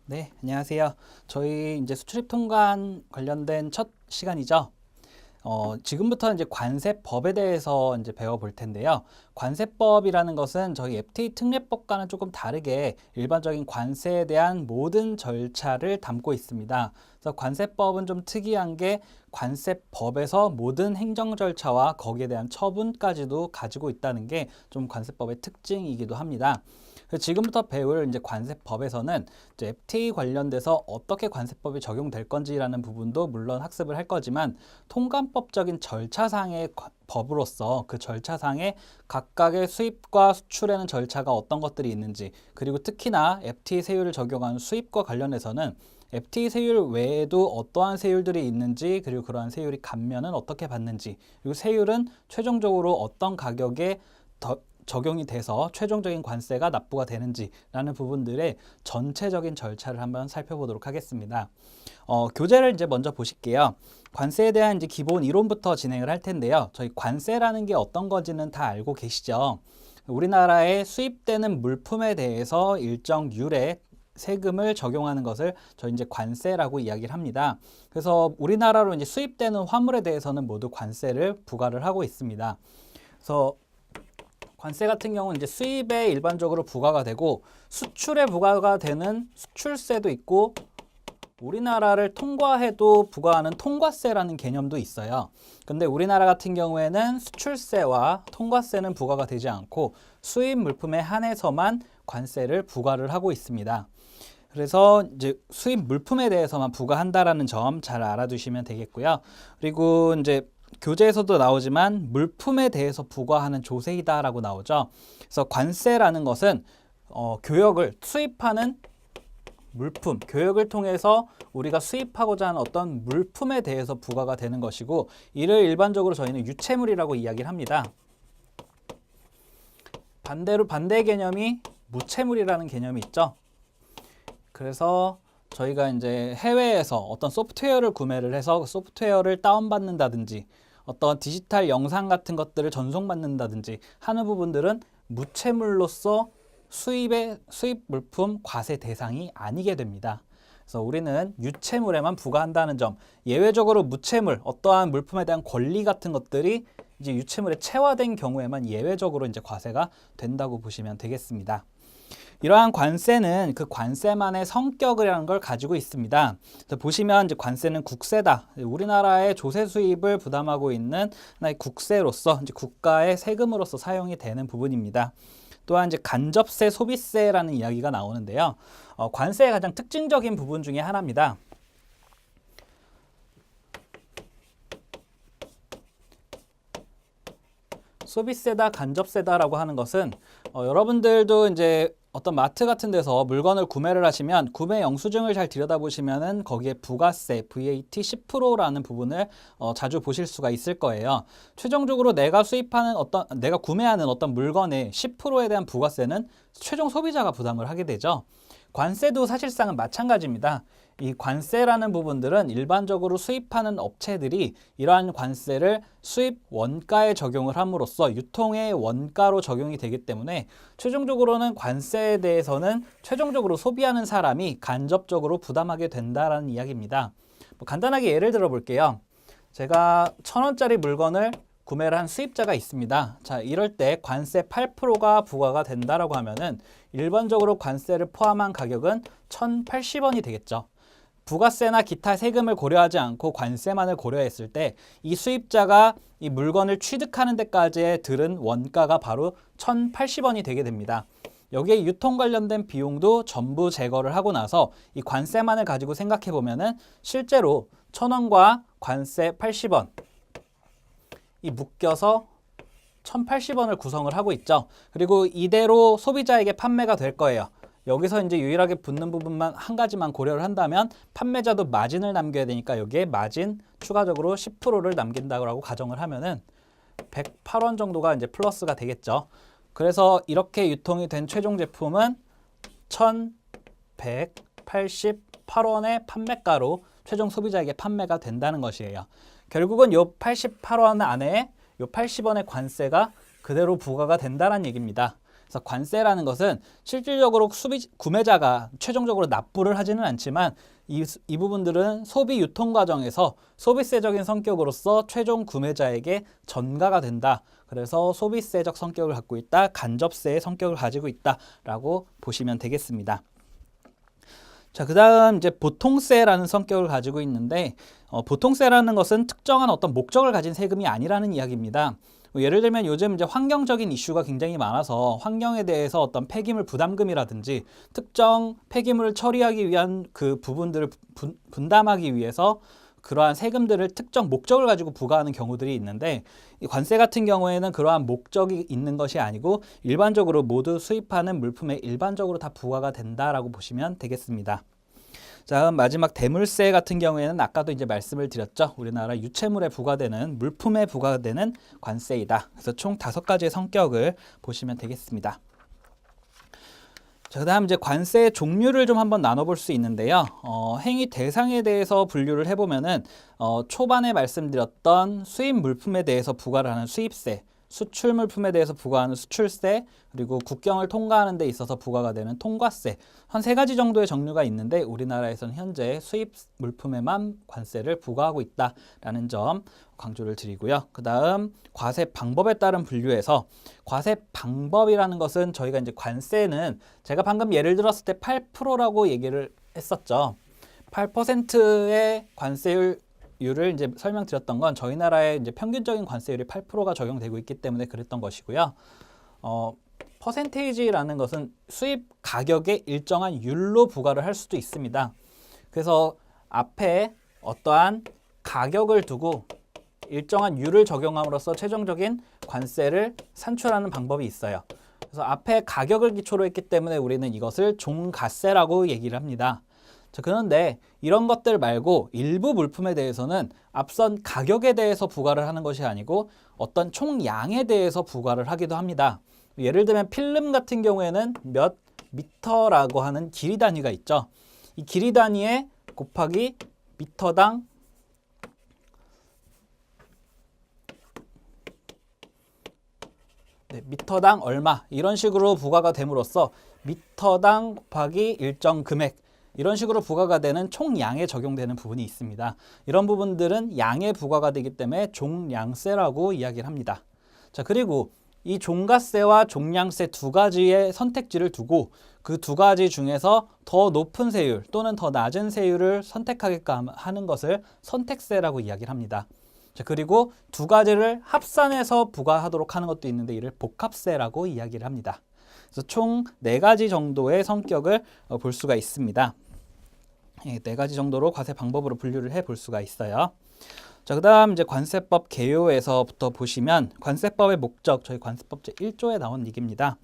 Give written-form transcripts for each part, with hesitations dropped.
네, 안녕하세요. 저희 이제 수출입 통관 관련된 첫 시간이죠. 지금부터 이제 관세법에 대해서 이제 배워볼 텐데요. 관세법이라는 것은 저희 FTA 특례법과는 조금 다르게 일반적인 관세에 대한 모든 절차를 담고 있습니다. 그래서 관세법은 좀 특이한 게 관세법에서 모든 행정 절차와 거기에 대한 처분까지도 가지고 있다는 게 좀 관세법의 특징이기도 합니다. 그래서 지금부터 배울 이제 관세법에서는 이제 FTA 관련돼서 어떻게 관세법이 적용될 건지라는 부분도 물론 학습을 할 거지만 통관법적인 절차상의 법으로서 그 절차상에 각각의 수입과 수출에는 절차가 어떤 것들이 있는지, 그리고 특히나 FTA 세율을 적용한 수입과 관련해서는 FTA 세율 외에도 어떠한 세율들이 있는지, 그리고 그러한 세율이 감면은 어떻게 받는지, 그리고 세율은 최종적으로 어떤 가격에 적용이 돼서 최종적인 관세가 납부가 되는지라는 부분들의 전체적인 절차를 한번 살펴보도록 하겠습니다. 교재를 이제 먼저 보실게요. 관세에 대한 이제 기본 이론부터 진행을 할 텐데요. 저희 관세라는 게 어떤 건지는 다 알고 계시죠? 우리나라에 수입되는 물품에 대해서 일정 율의 세금을 적용하는 것을 저희 이제 관세라고 이야기를 합니다. 그래서 우리나라로 이제 수입되는 화물에 대해서는 모두 관세를 부과를 하고 있습니다. 그래서 관세 같은 경우는 이제 수입에 일반적으로 부과가 되고 수출에 부과가 되는 수출세도 있고 우리나라를 통과해도 부과하는 통과세라는 개념도 있어요. 근데 우리나라 같은 경우에는 수출세와 통과세는 부과가 되지 않고 수입 물품에 한해서만 관세를 부과를 하고 있습니다. 그래서 이제 수입 물품에 대해서만 부과한다라는 점 잘 알아두시면 되겠고요. 그리고 이제 교재에서도 나오지만 물품에 대해서 부과하는 조세이다라고 나오죠. 그래서 관세라는 것은 교역을 수입하는 물품, 교역을 통해서 우리가 수입하고자 하는 어떤 물품에 대해서 부과가 되는 것이고, 이를 일반적으로 저희는 유체물이라고 이야기를 합니다. 반대로 반대 개념이 무체물이라는 개념이 있죠. 그래서 저희가 이제 해외에서 어떤 소프트웨어를 구매를 해서 그 소프트웨어를 다운받는다든지 어떤 디지털 영상 같은 것들을 전송받는다든지 하는 부분들은 무체물로서 수입 물품 과세 대상이 아니게 됩니다. 그래서 우리는 유체물에만 부과한다는 점, 예외적으로 무체물, 어떠한 물품에 대한 권리 같은 것들이 이제 유체물에 체화된 경우에만 예외적으로 이제 과세가 된다고 보시면 되겠습니다. 이러한 관세는 그 관세만의 성격이라는 걸 가지고 있습니다. 그래서 보시면 이제 관세는 국세다. 우리나라의 조세 수입을 부담하고 있는 하나의 국세로서 이제 국가의 세금으로서 사용이 되는 부분입니다. 또한 이제 간접세, 소비세라는 이야기가 나오는데요. 관세의 가장 특징적인 부분 중에 하나입니다. 소비세다, 간접세다라고 하는 것은 여러분들도 이제 어떤 마트 같은 데서 물건을 구매를 하시면 구매 영수증을 잘 들여다보시면은 거기에 부가세, VAT 10%라는 부분을 자주 보실 수가 있을 거예요. 최종적으로 내가 구매하는 어떤 물건의 10%에 대한 부가세는 최종 소비자가 부담을 하게 되죠. 관세도 사실상은 마찬가지입니다. 이 관세라는 부분들은 일반적으로 수입하는 업체들이 이러한 관세를 수입 원가에 적용을 함으로써 유통의 원가로 적용이 되기 때문에 최종적으로는 관세에 대해서는 최종적으로 소비하는 사람이 간접적으로 부담하게 된다는 이야기입니다. 간단하게 예를 들어 볼게요. 제가 1,000원짜리 물건을 구매를 한 수입자가 있습니다. 자, 이럴 때 관세 8%가 부과가 된다라고 하면은 일반적으로 관세를 포함한 가격은 1,080원이 되겠죠. 부가세나 기타 세금을 고려하지 않고 관세만을 고려했을 때 이 수입자가 이 물건을 취득하는 데까지의 들은 원가가 바로 1,080원이 되게 됩니다. 여기에 유통 관련된 비용도 전부 제거를 하고 나서 이 관세만을 가지고 생각해 보면은 실제로 1,000원과 관세 80원 이 묶여서 1,080원을 구성을 하고 있죠. 그리고 이대로 소비자에게 판매가 될 거예요. 여기서 이제 유일하게 붙는 부분만 한 가지만 고려를 한다면 판매자도 마진을 남겨야 되니까 여기에 마진 추가적으로 10%를 남긴다고 가정을 하면은 108원 정도가 이제 플러스가 되겠죠. 그래서 이렇게 유통이 된 최종 제품은 1,188원의 판매가로 최종 소비자에게 판매가 된다는 것이에요. 결국은 요 88원 안에 요 80원의 관세가 그대로 부과가 된다는 얘기입니다. 그래서 관세라는 것은 실질적으로 구매자가 최종적으로 납부를 하지는 않지만 이 부분들은 소비 유통 과정에서 소비세적인 성격으로서 최종 구매자에게 전가가 된다. 그래서 소비세적 성격을 갖고 있다. 간접세의 성격을 가지고 있다라고 보시면 되겠습니다. 자, 그다음 이제 보통세라는 성격을 가지고 있는데 보통세라는 것은 특정한 어떤 목적을 가진 세금이 아니라는 이야기입니다. 예를 들면 요즘 이제 환경적인 이슈가 굉장히 많아서 환경에 대해서 어떤 폐기물 부담금이라든지 특정 폐기물을 처리하기 위한 그 부분들을 분담하기 위해서 그러한 세금들을 특정 목적을 가지고 부과하는 경우들이 있는데 이 관세 같은 경우에는 그러한 목적이 있는 것이 아니고 일반적으로 모두 수입하는 물품에 일반적으로 다 부과가 된다라고 보시면 되겠습니다. 자, 마지막 대물세 같은 경우에는 아까도 이제 말씀을 드렸죠. 우리나라 유체물에 부과되는 물품에 부과되는 관세이다. 그래서 총 5가지의 성격을 보시면 되겠습니다. 자, 그다음 이제 관세의 종류를 좀 한번 나눠볼 수 있는데요. 행위 대상에 대해서 분류를 해보면은 초반에 말씀드렸던 수입 물품에 대해서 부과를 하는 수입세, 수출 물품에 대해서 부과하는 수출세, 그리고 국경을 통과하는 데 있어서 부과가 되는 통과세, 한 3가지 정도의 종류가 있는데 우리나라에서는 현재 수입 물품에만 관세를 부과하고 있다라는 점 강조를 드리고요. 그 다음 과세 방법에 따른 분류에서 과세 방법이라는 것은 저희가 이제 관세는 제가 방금 예를 들었을 때 8%라고 얘기를 했었죠. 8%의 관세율 를 이제 설명드렸던 건 저희 나라의 이제 평균적인 관세율이 8%가 적용되고 있기 때문에 그랬던 것이고요. 퍼센테이지라는 것은 수입 가격의 일정한 율로 부과를 할 수도 있습니다. 그래서 앞에 어떠한 가격을 두고 일정한 율을 적용함으로써 최종적인 관세를 산출하는 방법이 있어요. 그래서 앞에 가격을 기초로 했기 때문에 우리는 이것을 종가세라고 얘기를 합니다. 자, 그런데 이런 것들 말고 일부 물품에 대해서는 앞선 가격에 대해서 부과를 하는 것이 아니고 어떤 총량에 대해서 부과를 하기도 합니다. 예를 들면 필름 같은 경우에는 몇 미터라고 하는 길이 단위가 있죠. 이 길이 단위에 곱하기 미터당 미터당 얼마 이런 식으로 부과가 됨으로써 미터당 곱하기 일정 금액 이런 식으로 부과가 되는 총량에 적용되는 부분이 있습니다. 이런 부분들은 양에 부과가 되기 때문에 종량세라고 이야기를 합니다. 자, 그리고 이 종가세와 종량세 2가지의 선택지를 두고 그 2가지 중에서 더 높은 세율 또는 더 낮은 세율을 선택하게끔 하는 것을 선택세라고 이야기를 합니다. 자, 그리고 2가지를 합산해서 부과하도록 하는 것도 있는데 이를 복합세라고 이야기를 합니다. 그래서 총 4가지 정도의 성격을 볼 수가 있습니다. 4가지 정도로 과세 방법으로 분류를 해볼 수가 있어요. 자, 그다음 이제 관세법 개요에서부터 보시면 관세법의 목적, 저희 관세법 제1조에 나온 얘기입니다.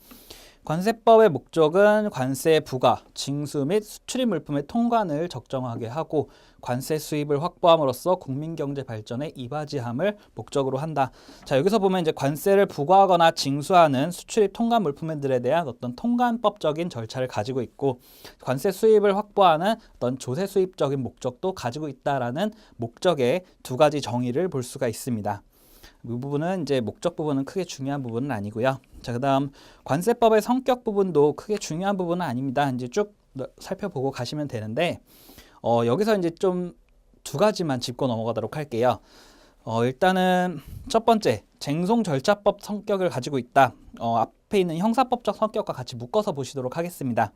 관세법의 목적은 관세 부과, 징수 및 수출입 물품의 통관을 적정하게 하고 관세 수입을 확보함으로써 국민 경제 발전에 이바지함을 목적으로 한다. 자, 여기서 보면 이제 관세를 부과하거나 징수하는 수출입 통관 물품들에 대한 어떤 통관법적인 절차를 가지고 있고 관세 수입을 확보하는 어떤 조세 수입적인 목적도 가지고 있다라는 목적의 2가지 정의를 볼 수가 있습니다. 이 부분은 이제 목적 부분은 크게 중요한 부분은 아니고요. 자, 그다음 관세법의 성격 부분도 크게 중요한 부분은 아닙니다. 이제 쭉 살펴보고 가시면 되는데 여기서 이제 좀 2가지만 짚고 넘어가도록 할게요. 일단은 첫 번째 쟁송 절차법 성격을 가지고 있다. 앞에 있는 형사법적 성격과 같이 묶어서 보시도록 하겠습니다.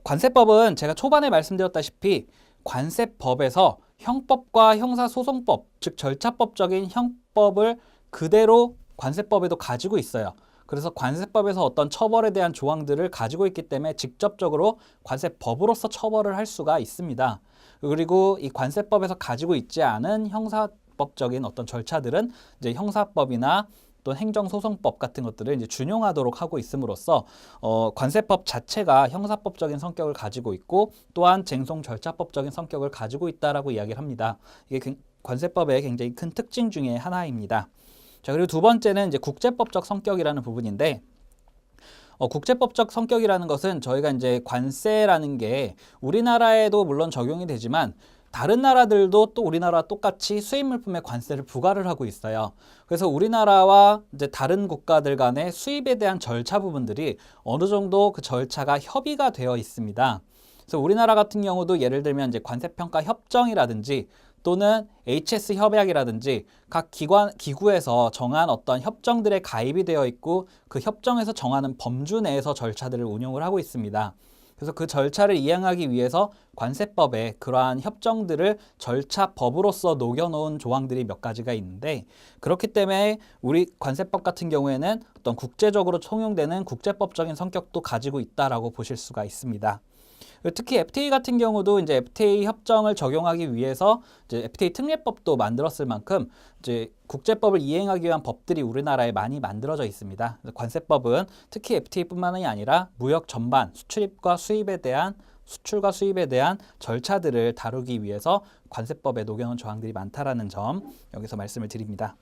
관세법은 제가 초반에 말씀드렸다시피 관세법에서 형법과 형사소송법, 즉 절차법적인 형법을 그대로 관세법에도 가지고 있어요. 그래서 관세법에서 어떤 처벌에 대한 조항들을 가지고 있기 때문에 직접적으로 관세법으로서 처벌을 할 수가 있습니다. 그리고 이 관세법에서 가지고 있지 않은 형사법적인 어떤 절차들은 이제 형사법이나 또 행정소송법 같은 것들을 이제 준용하도록 하고 있음으로써 관세법 자체가 형사법적인 성격을 가지고 있고 또한 쟁송 절차법적인 성격을 가지고 있다라고 이야기를 합니다. 이게 관세법의 굉장히 큰 특징 중에 하나입니다. 자, 그리고 2번째는 이제 국제법적 성격이라는 부분인데 국제법적 성격이라는 것은 저희가 이제 관세라는 게 우리나라에도 물론 적용이 되지만 다른 나라들도 또 우리나라와 똑같이 수입 물품에 관세를 부과를 하고 있어요. 그래서 우리나라와 이제 다른 국가들 간의 수입에 대한 절차 부분들이 어느 정도 그 절차가 협의가 되어 있습니다. 그래서 우리나라 같은 경우도 예를 들면 이제 관세평가 협정이라든지 또는 HS 협약이라든지 각 기구에서 정한 어떤 협정들에 가입이 되어 있고 그 협정에서 정하는 범주 내에서 절차들을 운용을 하고 있습니다. 그래서 그 절차를 이행하기 위해서 관세법에 그러한 협정들을 절차법으로서 녹여놓은 조항들이 몇 가지가 있는데, 그렇기 때문에 우리 관세법 같은 경우에는 어떤 국제적으로 통용되는 국제법적인 성격도 가지고 있다라고 보실 수가 있습니다. 특히 FTA 같은 경우도 이제 FTA 협정을 적용하기 위해서 이제 FTA 특례법도 만들었을 만큼 이제 국제법을 이행하기 위한 법들이 우리나라에 많이 만들어져 있습니다. 관세법은 특히 FTA뿐만이 아니라 무역 전반, 수출과 수입에 대한 절차들을 다루기 위해서 관세법에 녹여놓은 조항들이 많다라는 점 여기서 말씀을 드립니다.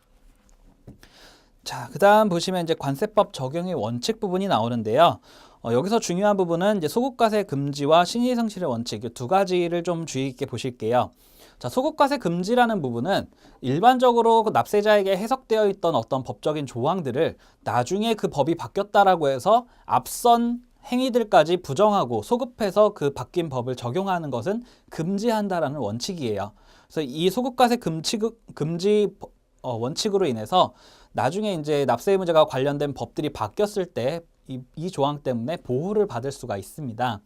자, 그다음 보시면 이제 관세법 적용의 원칙 부분이 나오는데요. 여기서 중요한 부분은 이제 소국과세 금지와 신의성실의 원칙 이 두 가지를 좀 주의 깊게 보실게요. 자, 소국과세 금지라는 부분은 일반적으로 그 납세자에게 해석되어 있던 어떤 법적인 조항들을 나중에 그 법이 바뀌었다라고 해서 앞선 행위들까지 부정하고 소급해서 그 바뀐 법을 적용하는 것은 금지한다라는 원칙이에요. 그래서 이 소국과세 금지 원칙으로 인해서 나중에 이제 납세 의무자가 관련된 법들이 바뀌었을 때 이 조항 때문에 보호를 받을 수가 있습니다.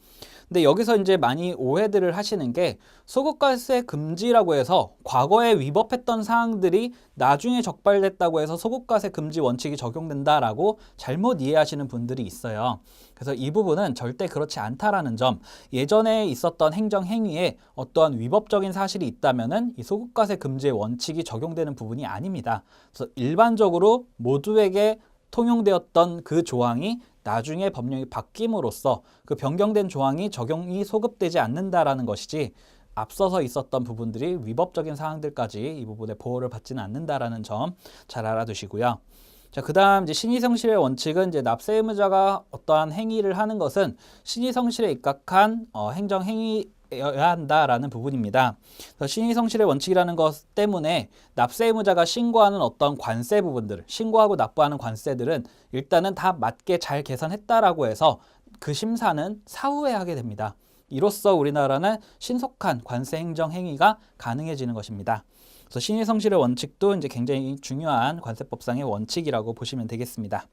근데 여기서 이제 많이 오해들을 하시는 게 소국과세 금지라고 해서 과거에 위법했던 사항들이 나중에 적발됐다고 해서 소국과세 금지 원칙이 적용된다라고 잘못 이해하시는 분들이 있어요. 그래서 이 부분은 절대 그렇지 않다라는 점, 예전에 있었던 행정 행위에 어떠한 위법적인 사실이 있다면은 이 소국과세 금지의 원칙이 적용되는 부분이 아닙니다. 그래서 일반적으로 모두에게 통용되었던 그 조항이 나중에 법령이 바뀜으로써 그 변경된 조항이 적용이 소급되지 않는다라는 것이지, 앞서서 있었던 부분들이 위법적인 사항들까지 이 부분에 보호를 받지는 않는다라는 점 잘 알아두시고요. 자, 그다음 이제 신의성실의 원칙은 이제 납세 의무자가 어떠한 행위를 하는 것은 신의성실에 입각한 행정 행위여야 한다라는 부분입니다. 신의성실의 원칙이라는 것 때문에 납세 의무자가 신고하는 어떤 관세 부분들, 신고하고 납부하는 관세들은 일단은 다 맞게 잘 계산했다라고 해서 그 심사는 사후에 하게 됩니다. 이로써 우리나라는 신속한 관세 행정 행위가 가능해지는 것입니다. 그래서 신의성실의 원칙도 이제 굉장히 중요한 관세법상의 원칙이라고 보시면 되겠습니다.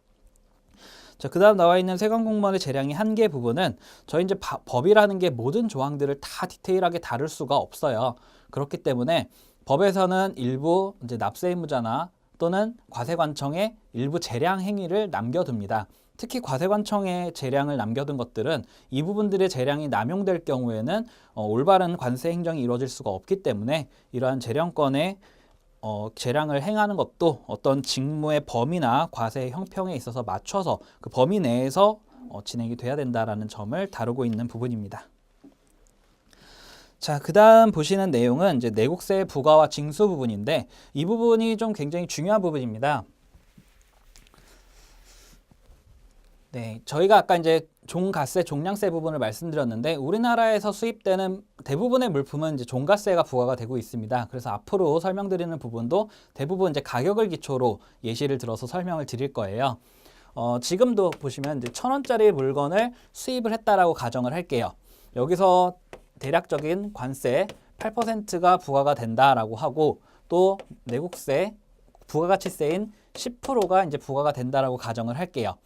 자, 그다음 나와 있는 세관공무원의 재량의 한계 부분은 저희 이제 법이라는 게 모든 조항들을 다 디테일하게 다룰 수가 없어요. 그렇기 때문에 법에서는 일부 이제 납세 의무자나 또는 과세관청에 일부 재량 행위를 남겨둡니다. 특히 과세관청에 재량을 남겨둔 것들은 이 부분들의 재량이 남용될 경우에는 올바른 관세 행정이 이루어질 수가 없기 때문에 이러한 재량권의 재량을 행하는 것도 어떤 직무의 범위나 과세 형평에 있어서 맞춰서 그 범위 내에서 진행이 돼야 된다라는 점을 다루고 있는 부분입니다. 자, 그다음 보시는 내용은 이제 내국세 부과와 징수 부분인데, 이 부분이 좀 굉장히 중요한 부분입니다. 네, 저희가 아까 이제 종가세, 종량세 부분을 말씀드렸는데, 우리나라에서 수입되는 대부분의 물품은 이제 종가세가 부과가 되고 있습니다. 그래서 앞으로 설명드리는 부분도 대부분 이제 가격을 기초로 예시를 들어서 설명을 드릴 거예요. 지금도 보시면 이제 1,000원짜리 물건을 수입을 했다라고 가정을 할게요. 여기서 대략적인 관세 8%가 부과가 된다라고 하고, 또 내국세, 부가가치세인 10%가 이제 부과가 된다라고 가정을 할게요.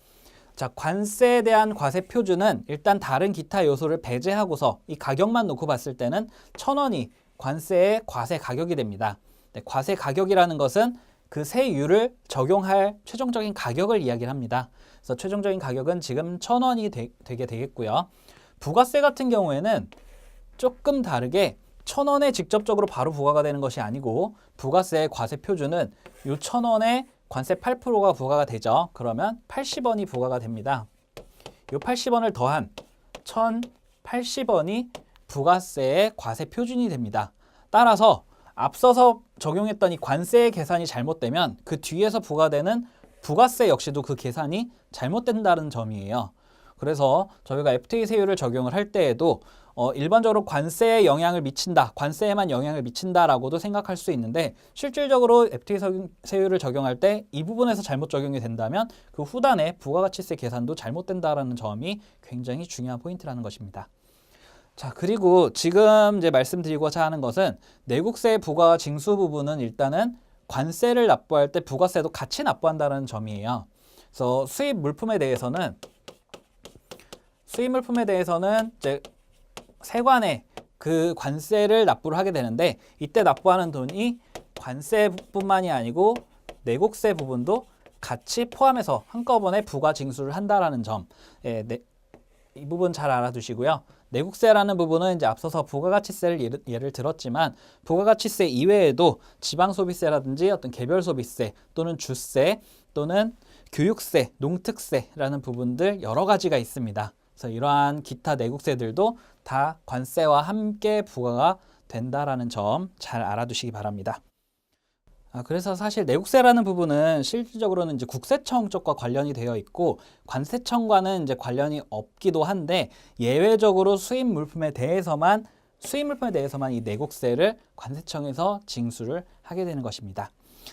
자, 관세에 대한 과세 표준은 일단 다른 기타 요소를 배제하고서 이 가격만 놓고 봤을 때는 1,000원이 관세의 과세 가격이 됩니다. 네, 과세 가격이라는 것은 그 세율을 적용할 최종적인 가격을 이야기를 합니다. 그래서 최종적인 가격은 지금 1,000원이 되게 되겠고요. 부가세 같은 경우에는 조금 다르게 1,000원에 직접적으로 바로 부과가 되는 것이 아니고, 부가세의 과세 표준은 이 1,000원에 관세 8%가 부과가 되죠. 그러면 80원이 부과가 됩니다. 이 80원을 더한 1,080원이 부가세의 과세 표준이 됩니다. 따라서 앞서서 적용했던 이 관세의 계산이 잘못되면 그 뒤에서 부과되는 부가세 역시도 그 계산이 잘못된다는 점이에요. 그래서 저희가 FTA 세율을 적용을 할 때에도 일반적으로 관세에 영향을 미친다, 관세에만 영향을 미친다라고도 생각할 수 있는데 실질적으로 FTA 세율을 적용할 때 이 부분에서 잘못 적용이 된다면 그 후단에 부가가치세 계산도 잘못된다라는 점이 굉장히 중요한 포인트라는 것입니다. 자, 그리고 지금 이제 말씀드리고자 하는 것은 내국세 부가 징수 부분은 일단은 관세를 납부할 때 부가세도 같이 납부한다는 점이에요. 그래서 수입 물품에 대해서는 이제 세관에 그 관세를 납부를 하게 되는데 이때 납부하는 돈이 관세뿐만이 아니고 내국세 부분도 같이 포함해서 한꺼번에 부가 징수를 한다라는 점, 이 부분 잘 알아두시고요. 내국세라는 부분은 이제 앞서서 부가가치세를 예를 들었지만 부가가치세 이외에도 지방소비세라든지 어떤 개별소비세 또는 주세 또는 교육세, 농특세라는 부분들 여러 가지가 있습니다. 그래서 이러한 기타 내국세들도 다 관세와 함께 부과가 된다라는 점 잘 알아두시기 바랍니다. 그래서 사실 내국세라는 부분은 실질적으로는 이제 국세청 쪽과 관련이 되어 있고 관세청과는 이제 관련이 없기도 한데 예외적으로 수입 물품에 대해서만 이 내국세를 관세청에서 징수를 하게 되는 것입니다.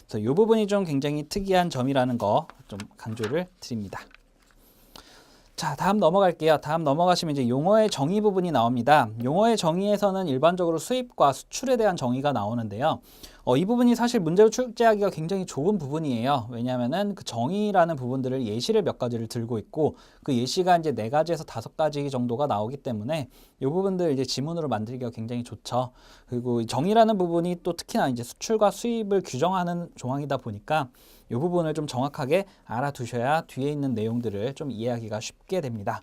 그래서 이 부분이 좀 굉장히 특이한 점이라는 거 좀 강조를 드립니다. 자, 다음 넘어갈게요. 다음 넘어가시면 이제 용어의 정의 부분이 나옵니다. 용어의 정의에서는 일반적으로 수입과 수출에 대한 정의가 나오는데요. 이 부분이 사실 문제로 출제하기가 굉장히 좋은 부분이에요. 왜냐하면은 그 정의라는 부분들을 예시를 몇 가지를 들고 있고 그 예시가 이제 4가지에서 5가지 정도가 나오기 때문에 이 부분들 이제 지문으로 만들기가 굉장히 좋죠. 그리고 정의라는 부분이 또 특히나 이제 수출과 수입을 규정하는 조항이다 보니까 이 부분을 좀 정확하게 알아두셔야 뒤에 있는 내용들을 좀 이해하기가 쉽게 됩니다.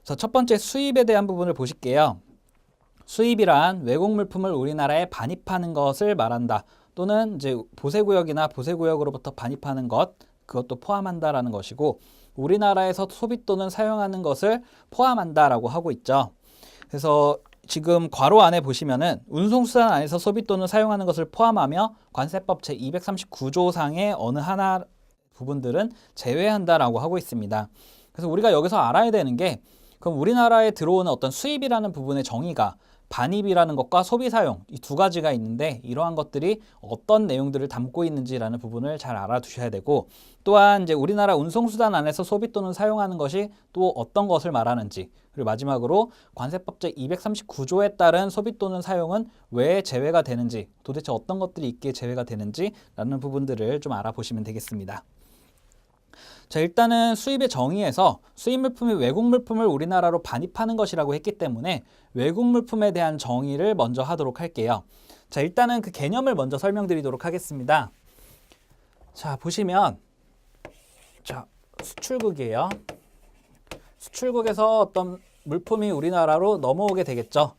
그래서 첫 번째 수입에 대한 부분을 보실게요. 수입이란 외국 물품을 우리나라에 반입하는 것을 말한다. 또는 이제 보세구역이나 보세구역으로부터 반입하는 것, 그것도 포함한다라는 것이고 우리나라에서 소비 또는 사용하는 것을 포함한다라고 하고 있죠. 그래서 지금 괄호 안에 보시면은 운송수단 안에서 소비 또는 사용하는 것을 포함하며 관세법 제239조 상의 어느 하나 부분들은 제외한다라고 하고 있습니다. 그래서 우리가 여기서 알아야 되는 게 그럼 우리나라에 들어오는 어떤 수입이라는 부분의 정의가 반입이라는 것과 소비 사용 이 2가지가 있는데 이러한 것들이 어떤 내용들을 담고 있는지라는 부분을 잘 알아두셔야 되고 또한 이제 우리나라 운송수단 안에서 소비 또는 사용하는 것이 또 어떤 것을 말하는지 그리고 마지막으로 관세법 제239조에 따른 소비 또는 사용은 왜 제외가 되는지 도대체 어떤 것들이 있기에 제외가 되는지라는 부분들을 좀 알아보시면 되겠습니다. 자, 일단은 수입의 정의에서 수입 물품이 외국 물품을 우리나라로 반입하는 것이라고 했기 때문에 외국 물품에 대한 정의를 먼저 하도록 할게요. 자, 일단은 그 개념을 먼저 설명드리도록 하겠습니다. 자, 보시면 자, 수출국이에요. 수출국에서 어떤 물품이 우리나라로 넘어오게 되겠죠.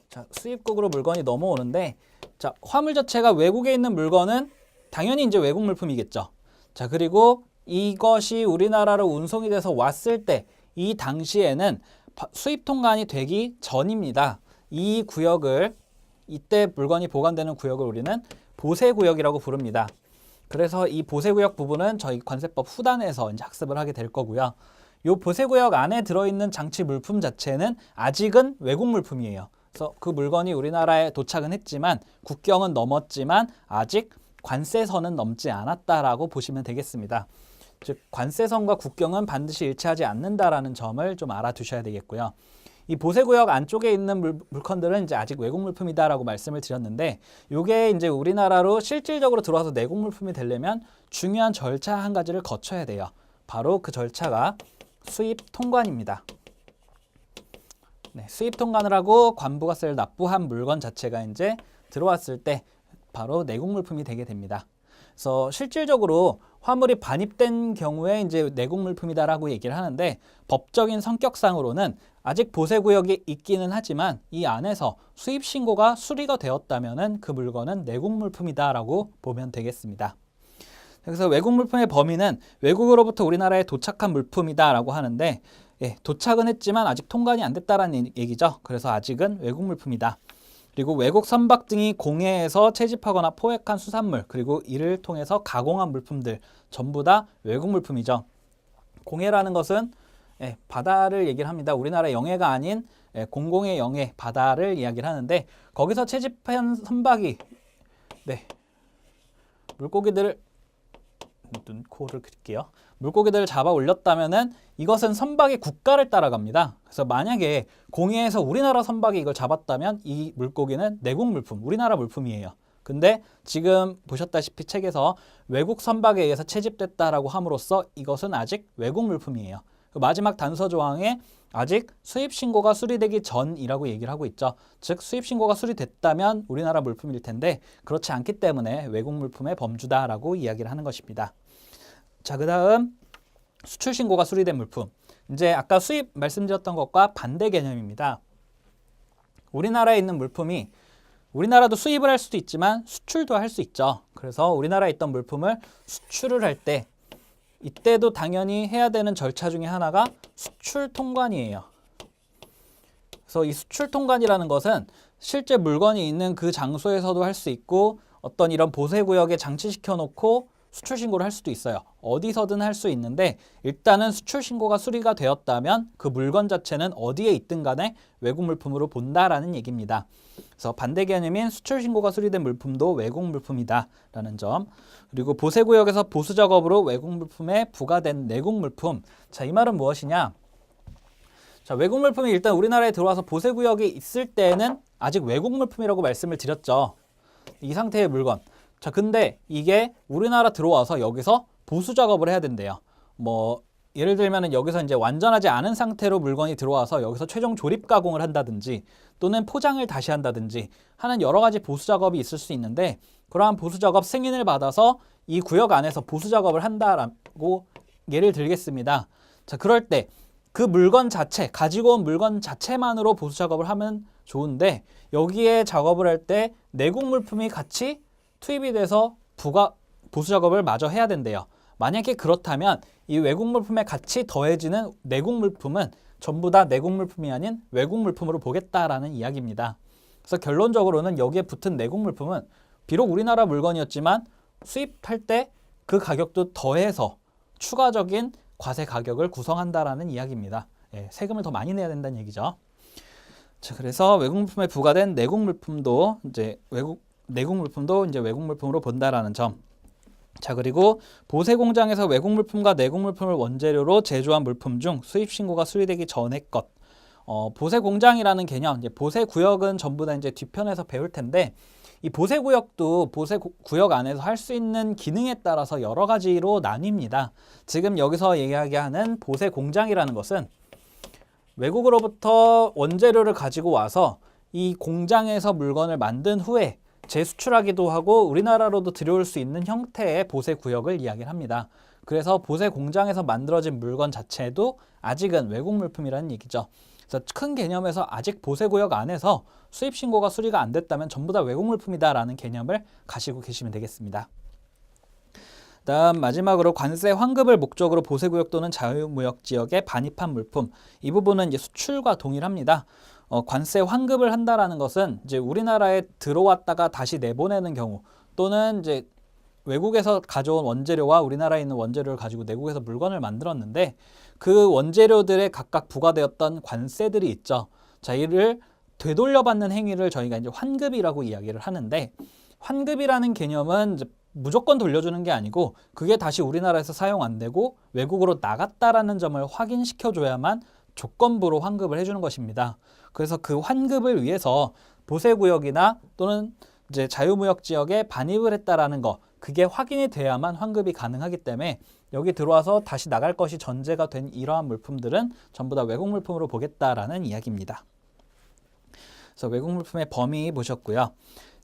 자, 수입국으로 물건이 넘어오는데 자, 화물 자체가 외국에 있는 물건은 당연히 이제 외국 물품이겠죠. 자, 그리고 이것이 우리나라로 운송이 돼서 왔을 때 이 당시에는 수입 통관이 되기 전입니다. 이 구역을 이때 물건이 보관되는 구역을 우리는 보세구역이라고 부릅니다. 그래서 이 보세구역 부분은 저희 관세법 후단에서 이제 학습을 하게 될 거고요. 이 보세구역 안에 들어있는 장치 물품 자체는 아직은 외국 물품이에요. 그래서 그 물건이 우리나라에 도착은 했지만 국경은 넘었지만 아직 관세선은 넘지 않았다라고 보시면 되겠습니다. 즉 관세선과 국경은 반드시 일치하지 않는다라는 점을 좀 알아두셔야 되겠고요. 이 보세구역 안쪽에 있는 물건들은 이제 아직 외국 물품이다라고 말씀을 드렸는데 이게 이제 우리나라로 실질적으로 들어와서 내국 물품이 되려면 중요한 절차 한 가지를 거쳐야 돼요. 바로 그 절차가 수입 통관입니다. 네, 수입 통관을 하고 관부가세를 납부한 물건 자체가 이제 들어왔을 때 바로 내국 물품이 되게 됩니다. 그래서 실질적으로 화물이 반입된 경우에 이제 내국 물품이다라고 얘기를 하는데 법적인 성격상으로는 아직 보세구역이 있기는 하지만 이 안에서 수입 신고가 수리가 되었다면은 그 물건은 내국 물품이다라고 보면 되겠습니다. 그래서 외국 물품의 범위는 외국으로부터 우리나라에 도착한 물품이다라고 하는데 도착은 했지만 아직 통관이 안 됐다라는 얘기죠. 그래서 아직은 외국 물품이다. 그리고 외국 선박 등이 공해에서 채집하거나 포획한 수산물 그리고 이를 통해서 가공한 물품들 전부 다 외국 물품이죠. 공해라는 것은 예, 바다를 얘기를 합니다. 우리나라 영해가 아닌 공공의 영해, 바다를 이야기를 하는데 거기서 채집한 선박이 네, 물고기들을 눈, 코를 그릴게요. 물고기들을 잡아 올렸다면은 이것은 선박의 국가를 따라갑니다. 그래서 만약에 공해에서 우리나라 선박이 이걸 잡았다면 이 물고기는 내국 물품, 우리나라 물품이에요. 근데 지금 보셨다시피 책에서 외국 선박에 의해서 채집됐다라고 함으로써 이것은 아직 외국 물품이에요. 마지막 단서 조항에 아직 수입 신고가 수리되기 전이라고 얘기를 하고 있죠. 즉 수입 신고가 수리됐다면 우리나라 물품일 텐데 그렇지 않기 때문에 외국 물품의 범주다라고 이야기를 하는 것입니다. 자, 그다음 수출 신고가 수리된 물품. 이제 아까 수입 말씀드렸던 것과 반대 개념입니다. 우리나라에 있는 물품이 우리나라도 수입을 할 수도 있지만 수출도 할 수 있죠. 그래서 우리나라에 있던 물품을 수출을 할 때 이때도 당연히 해야 되는 절차 중에 하나가 수출 통관이에요. 그래서 이 수출 통관이라는 것은 실제 물건이 있는 그 장소에서도 할 수 있고 어떤 이런 보세구역에 장치시켜 놓고 수출 신고를 할 수도 있어요. 어디서든 할 수 있는데 일단은 수출 신고가 수리가 되었다면 그 물건 자체는 어디에 있든 간에 외국 물품으로 본다라는 얘기입니다. 그래서 반대 개념인 수출 신고가 수리된 물품도 외국 물품이다라는 점. 그리고 보세구역에서 보수 작업으로 외국 물품에 부과된 내국 물품. 자, 이 말은 무엇이냐? 자, 외국 물품이 일단 우리나라에 들어와서 보세구역이 있을 때는 아직 외국 물품이라고 말씀을 드렸죠. 이 상태의 물건. 자, 근데 이게 우리나라 들어와서 여기서 보수 작업을 해야 된대요. 뭐 예를 들면은 여기서 이제 완전하지 않은 상태로 물건이 들어와서 여기서 최종 조립 가공을 한다든지 또는 포장을 다시 한다든지 하는 여러 가지 보수 작업이 있을 수 있는데 그러한 보수 작업 승인을 받아서 이 구역 안에서 보수 작업을 한다라고 예를 들겠습니다. 자, 그럴 때 그 물건 자체, 가지고 온 물건 자체만으로 보수 작업을 하면 좋은데 여기에 작업을 할 때 내국 물품이 같이 투입이 돼서 보수 작업을 마저 해야 된대요. 만약에 그렇다면 이 외국 물품에 같이 더해지는 내국 물품은 전부 다 내국 물품이 아닌 외국 물품으로 보겠다라는 이야기입니다. 그래서 결론적으로는 여기에 붙은 내국 물품은 비록 우리나라 물건이었지만 수입할 때 그 가격도 더해서 추가적인 과세 가격을 구성한다라는 이야기입니다. 예, 세금을 더 많이 내야 된다는 얘기죠. 자, 그래서 외국 물품에 부과된 내국 물품도 이제 내국 물품도 이제 외국 물품으로 본다라는 점. 자, 그리고 보세 공장에서 외국 물품과 내국 물품을 원재료로 제조한 물품 중 수입 신고가 수리되기 전의 것. 보세 공장이라는 개념, 이제 보세 구역은 전부 다 이제 뒤편에서 배울 텐데 이 보세 구역도 보세 구역 안에서 할 수 있는 기능에 따라서 여러 가지로 나뉩니다. 지금 여기서 얘기하는 보세 공장이라는 것은 외국으로부터 원재료를 가지고 와서 이 공장에서 물건을 만든 후에 재수출하기도 하고 우리나라로도 들여올 수 있는 형태의 보세 구역을 이야기를 합니다. 그래서 보세 공장에서 만들어진 물건 자체도 아직은 외국 물품이라는 얘기죠. 그래서 큰 개념에서 아직 보세 구역 안에서 수입 신고가 수리가 안 됐다면 전부 다 외국 물품이다라는 개념을 가지고 계시면 되겠습니다. 다음 마지막으로 관세 환급을 목적으로 보세구역 또는 자유무역 지역에 반입한 물품. 이 부분은 이제 수출과 동일합니다. 관세 환급을 한다라는 것은 이제 우리나라에 들어왔다가 다시 내보내는 경우 또는 이제 외국에서 가져온 원재료와 우리나라에 있는 원재료를 가지고 내국에서 물건을 만들었는데 그 원재료들에 각각 부과되었던 관세들이 있죠. 자, 이를 되돌려받는 행위를 저희가 이제 환급이라고 이야기를 하는데 환급이라는 개념은 이제 무조건 돌려주는 게 아니고 그게 다시 우리나라에서 사용 안 되고 외국으로 나갔다라는 점을 확인시켜줘야만 조건부로 환급을 해주는 것입니다. 그래서 그 환급을 위해서 보세구역이나 또는 이제 자유무역 지역에 반입을 했다라는 거 그게 확인이 돼야만 환급이 가능하기 때문에 여기 들어와서 다시 나갈 것이 전제가 된 이러한 물품들은 전부 다 외국 물품으로 보겠다라는 이야기입니다. 그래서 외국 물품의 범위 보셨고요.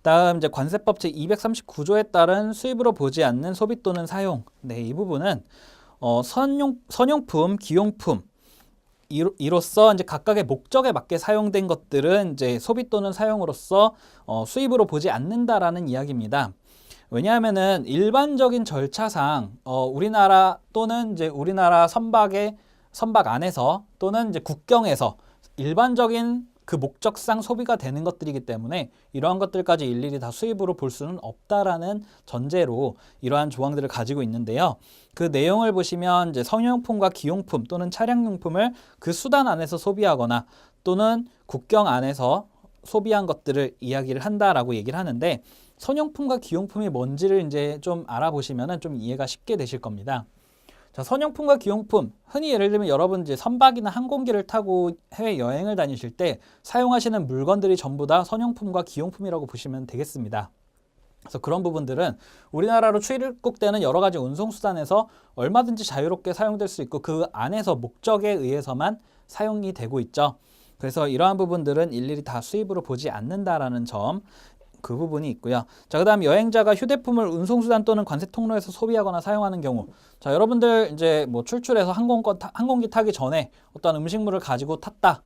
다음 이제 관세법 제239조에 따른 수입으로 보지 않는 소비 또는 사용. 네, 이 부분은 선용품, 기용품 이로써 이제 각각의 목적에 맞게 사용된 것들은 이제 소비 또는 사용으로서 수입으로 보지 않는다라는 이야기입니다. 왜냐하면은 일반적인 절차상 우리나라 또는 이제 우리나라 선박 안에서 또는 이제 국경에서 일반적인 그 목적상 소비가 되는 것들이기 때문에 이러한 것들까지 일일이 다 수입으로 볼 수는 없다라는 전제로 이러한 조항들을 가지고 있는데요. 그 내용을 보시면 이제 성용품과 기용품 또는 차량용품을 그 수단 안에서 소비하거나 또는 국경 안에서 소비한 것들을 이야기를 한다라고 얘기를 하는데, 선용품과 기용품이 뭔지를 이제 좀 알아보시면은 좀 이해가 쉽게 되실 겁니다. 자, 선용품과 기용품, 흔히 예를 들면 여러분 이제 선박이나 항공기를 타고 해외 여행을 다니실 때 사용하시는 물건들이 전부 다 선용품과 기용품이라고 보시면 되겠습니다. 그래서 그런 부분들은 우리나라로 출입국되는 여러 가지 운송수단에서 얼마든지 자유롭게 사용될 수 있고 그 안에서 목적에 의해서만 사용이 되고 있죠. 그래서 이러한 부분들은 일일이 다 수입으로 보지 않는다라는 점, 그 부분이 있고요. 자, 그다음 여행자가 휴대폰을 운송수단 또는 관세 통로에서 소비하거나 사용하는 경우, 자, 여러분들 이제 뭐 출출해서 항공기 타기 전에 어떤 음식물을 가지고 탔다,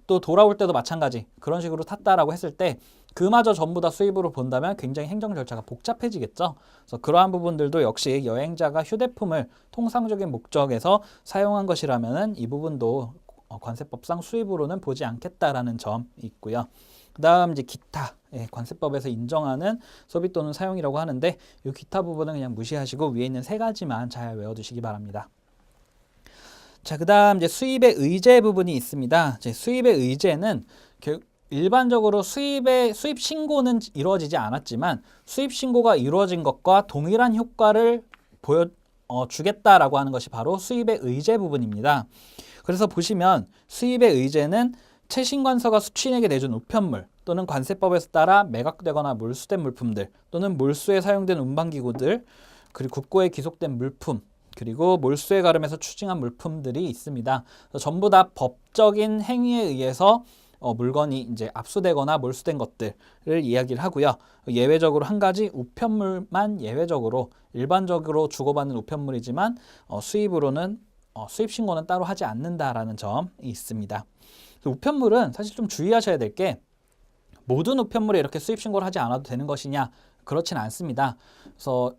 또 돌아올 때도 마찬가지 그런 식으로 탔다라고 했을 때 그마저 전부 다 수입으로 본다면 굉장히 행정 절차가 복잡해지겠죠. 그래서 그러한 부분들도 역시 여행자가 휴대폰을 통상적인 목적에서 사용한 것이라면은 이 부분도 관세법상 수입으로는 보지 않겠다라는 점이 있고요. 그 다음 이제 기타, 관세법에서 인정하는 소비 또는 사용이라고 하는데 이 기타 부분은 그냥 무시하시고 위에 있는 세 가지만 잘 외워두시기 바랍니다. 자, 그 다음 이제 수입의 의제 부분이 있습니다. 이제 수입의 의제는 일반적으로 수입 신고는 이루어지지 않았지만 수입 신고가 이루어진 것과 동일한 효과를 주겠다라고 하는 것이 바로 수입의 의제 부분입니다. 그래서 보시면 수입의 의제는 채신관서가 수취인에게 내준 우편물 또는 관세법에서 따라 매각되거나 몰수된 물품들 또는 몰수에 사용된 운반기구들, 그리고 국고에 기속된 물품, 그리고 몰수에 가름해서 추징한 물품들이 있습니다. 전부 다 법적인 행위에 의해서 물건이 이제 압수되거나 몰수된 것들을 이야기를 하고요. 예외적으로 한 가지 우편물만 예외적으로 일반적으로 주고받는 우편물이지만 수입으로는 수입 신고는 따로 하지 않는다라는 점이 있습니다. 우편물은 사실 좀 주의하셔야 될 게 모든 우편물에 이렇게 수입 신고를 하지 않아도 되는 것이냐, 그렇진 않습니다. 그래서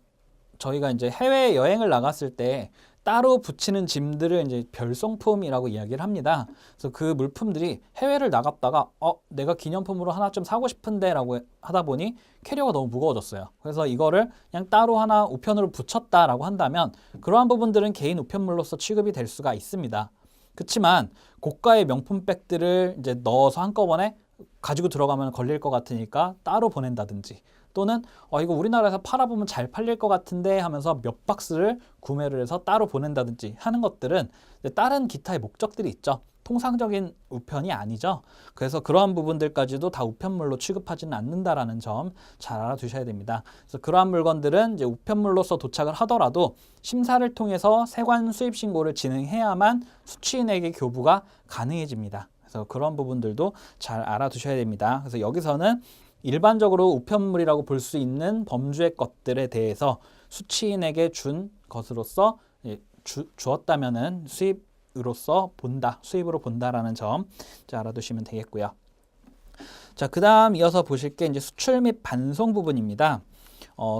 저희가 이제 해외 여행을 나갔을 때 따로 붙이는 짐들을 이제 별송품이라고 이야기를 합니다. 그래서 그 물품들이 해외를 나갔다가 내가 기념품으로 하나 좀 사고 싶은데라고 하다 보니 캐리어가 너무 무거워졌어요. 그래서 이거를 그냥 따로 하나 우편으로 붙였다라고 한다면 그러한 부분들은 개인 우편물로서 취급이 될 수가 있습니다. 그렇지만 고가의 명품백들을 이제 넣어서 한꺼번에 가지고 들어가면 걸릴 것 같으니까 따로 보낸다든지, 또는 이거 우리나라에서 팔아보면 잘 팔릴 것 같은데 하면서 몇 박스를 구매를 해서 따로 보낸다든지 하는 것들은 다른 기타의 목적들이 있죠. 통상적인 우편이 아니죠. 그래서 그러한 부분들까지도 다 우편물로 취급하지는 않는다라는 점 잘 알아두셔야 됩니다. 그래서 그러한 물건들은 이제 우편물로서 도착을 하더라도 심사를 통해서 세관 수입 신고를 진행해야만 수취인에게 교부가 가능해집니다. 그래서 그런 부분들도 잘 알아두셔야 됩니다. 그래서 여기서는 일반적으로 우편물이라고 볼 수 있는 범주의 것들에 대해서 수취인에게 준 것으로서 주었다면은 수입으로서 본다, 수입으로 본다라는 점 알아두시면 되겠고요. 자, 그다음 이어서 보실 게 이제 수출 및 반송 부분입니다.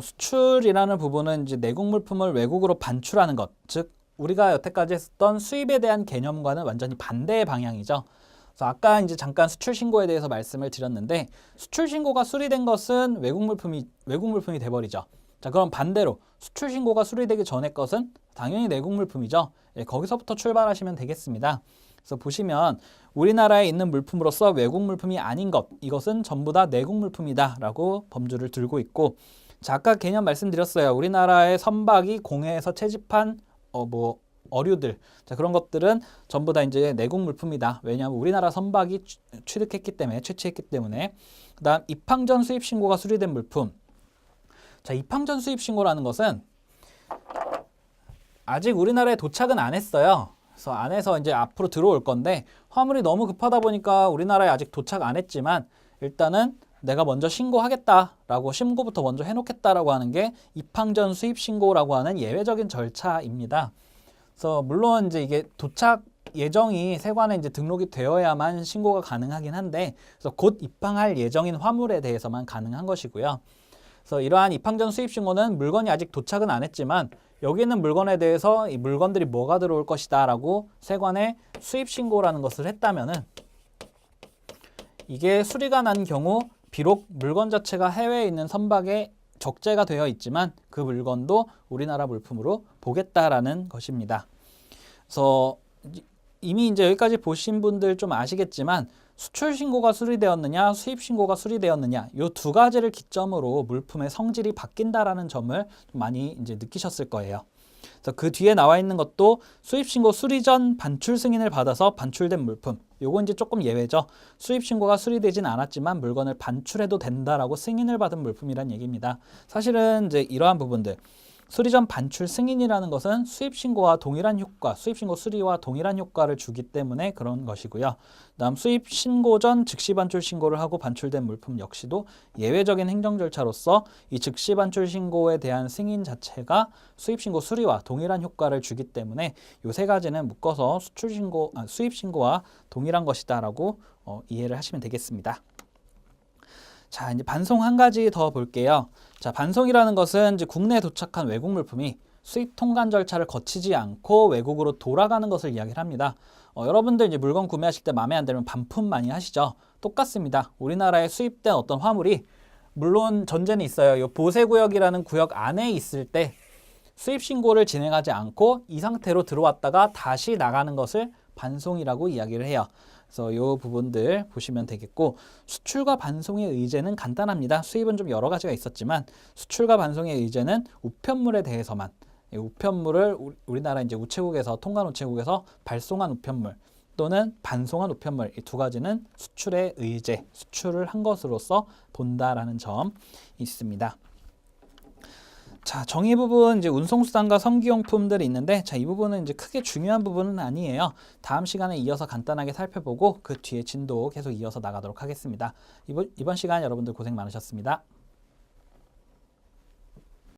수출이라는 부분은 이제 내국 물품을 외국으로 반출하는 것, 즉 우리가 여태까지 했던 수입에 대한 개념과는 완전히 반대의 방향이죠. 그래서 아까 이제 잠깐 수출 신고에 대해서 말씀을 드렸는데 수출 신고가 수리된 것은 외국 물품이 돼버리죠. 자, 그럼 반대로 수출 신고가 수리되기 전의 것은 당연히 내국 물품이죠. 거기서부터 출발하시면 되겠습니다. 그래서 보시면 우리나라에 있는 물품으로서 외국 물품이 아닌 것, 이것은 전부 다 내국 물품이다라고 범주를 들고 있고, 자, 아까 개념 말씀드렸어요. 우리나라의 선박이 공해에서 채집한 어류들, 자, 그런 것들은 전부 다 이제 내국 물품이다. 왜냐하면 우리나라 선박이 취득했기 때문에, 채취했기 때문에. 그다음 입항전 수입 신고가 수리된 물품. 자, 입항전 수입 신고라는 것은 아직 우리나라에 도착은 안 했어요. 그래서 안에서 이제 앞으로 들어올 건데 화물이 너무 급하다 보니까 우리나라에 아직 도착 안 했지만 일단은 내가 먼저 신고하겠다라고 신고부터 먼저 해놓겠다라고 하는 게 입항전 수입 신고라고 하는 예외적인 절차입니다. 그래서 물론 이제 이게 도착 예정이 세관에 이제 등록이 되어야만 신고가 가능하긴 한데, 그래서 곧 입항할 예정인 화물에 대해서만 가능한 것이고요. 그래서 이러한 입항전 수입 신고는 물건이 아직 도착은 안 했지만 여기 있는 물건에 대해서 이 물건들이 뭐가 들어올 것이다라고 세관에 수입 신고라는 것을 했다면은 이게 수리가 난 경우 비록 물건 자체가 해외에 있는 선박에 적재가 되어 있지만 그 물건도 우리나라 물품으로 보겠다라는 것입니다. 그래서 이미 이제 여기까지 보신 분들 좀 아시겠지만 수출 신고가 수리되었느냐, 수입 신고가 수리되었느냐, 이 두 가지를 기점으로 물품의 성질이 바뀐다라는 점을 좀 많이 이제 느끼셨을 거예요. 그래서 그 뒤에 나와 있는 것도 수입 신고 수리 전 반출 승인을 받아서 반출된 물품. 요거 이제 조금 예외죠. 수입 신고가 수리되진 않았지만 물건을 반출해도 된다라고 승인을 받은 물품이란 얘기입니다. 사실은 이제 이러한 부분들. 수리 전 반출 승인이라는 것은 수입 신고와 동일한 효과, 수입 신고 수리와 동일한 효과를 주기 때문에 그런 것이고요. 다음 수입 신고 전 즉시 반출 신고를 하고 반출된 물품 역시도 예외적인 행정 절차로서 이 즉시 반출 신고에 대한 승인 자체가 수입 신고 수리와 동일한 효과를 주기 때문에 이 세 가지는 묶어서 수입 신고와 동일한 것이다라고 이해를 하시면 되겠습니다. 자, 이제 반송 한 가지 더 볼게요. 자, 반송이라는 것은 이제 국내에 도착한 외국 물품이 수입 통관 절차를 거치지 않고 외국으로 돌아가는 것을 이야기를 합니다. 여러분들 이제 물건 구매하실 때 마음에 안 들면 반품 많이 하시죠? 똑같습니다. 우리나라에 수입된 어떤 화물이 물론 전제는 있어요. 이 보세구역이라는 구역 안에 있을 때 수입 신고를 진행하지 않고 이 상태로 들어왔다가 다시 나가는 것을 반송이라고 이야기를 해요. 그래서 이 부분들 보시면 되겠고, 수출과 반송의 의제는 간단합니다. 수입은 좀 여러 가지가 있었지만 수출과 반송의 의제는 우편물에 대해서만, 우편물을 우리나라 이제 우체국에서 통관 우체국에서 발송한 우편물 또는 반송한 우편물, 이 두 가지는 수출의 의제, 수출을 한 것으로서 본다라는 점 있습니다. 자, 정의 부분 이제 운송수단과 성기용품들이 있는데, 자, 이 부분은 이제 크게 중요한 부분은 아니에요. 다음 시간에 이어서 간단하게 살펴보고 그 뒤에 진도 계속 이어서 나가도록 하겠습니다. 이번 시간 여러분들 고생 많으셨습니다.